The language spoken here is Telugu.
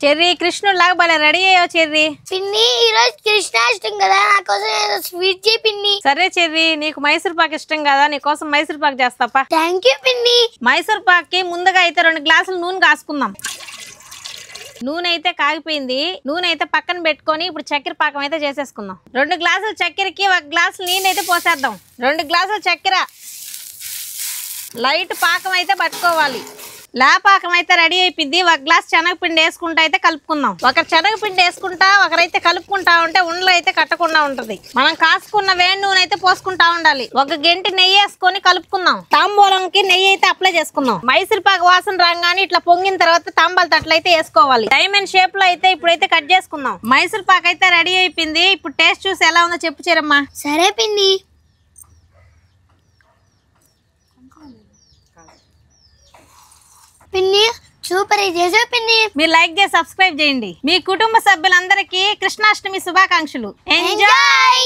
చెర్రీ కృష్ణుడిలాగా భలే రెడీ అయ్యావు చెర్రీ. పిన్ని ఈ రోజు కృష్ణాష్టమి కదా, నా కోసం ఏదో స్వీట్ చేయి పిన్ని. సరే చెర్రీ, నీకు మైసూర్ పాక్ ఇష్టం కదా, నీకోసం మైసూర్ పాక్ చేస్తాపా. థ్యాంక్ యూ పిన్ని. మైసూర్ పాక్ కి ముందుగా అయితే 2 గ్లాసులు నూనె కాసుకుందాం. నూనె అయితే కాగిపోయింది. నూనె అయితే పక్కన పెట్టుకొని ఇప్పుడు చక్కెర పాకం అయితే చేసేసుకుందాం. 2 గ్లాసుల చక్కెరకి 1 గ్లాసు నీళ్ళు అయితే పోసేద్దాం. 2 గ్లాసుల చక్కెర లైట్ పాకం అయితే పట్టుకోవాలి. పాకం అయితే రెడీ అయిపోయింది. 1 గ్లాస్ శనగపిండి వేసుకుంటా అయితే కలుపుకుందాం. ఒకరు శనగపిండి వేసుకుంటా, ఒకరైతే కలుపుకుంటా ఉంటే ఉండలు అయితే కట్టకుండా ఉంటది. మనం కాసుకున్న వేడి నూనె అయితే పోసుకుంటా ఉండాలి. 1 గంట నెయ్యి వేసుకొని కలుపుకుందాం. తాంబూలంకి నెయ్యి అయితే అప్లై చేసుకుందాం. మైసూర్ పాక వాసన రాగానే ఇట్లా పొంగిన తర్వాత తాంబాల తట్లు అయితే వేసుకోవాలి. డైమండ్ షేప్ లో అయితే ఇప్పుడైతే కట్ చేసుకుందాం. మైసూర్ పాక అయితే రెడీ అయిపోయింది. ఇప్పుడు టేస్ట్ చూసి ఎలా ఉందో చెప్పు చీరమ్మా. సరే పిన్ని. పిన్ని సూపర్ చేసావు పిన్ని. మీరు లైక్ చేసి సబ్స్క్రైబ్ చేయండి. మీ కుటుంబ సభ్యులందరికీ కృష్ణాష్టమి శుభాకాంక్షలు. ఎంజాయ్.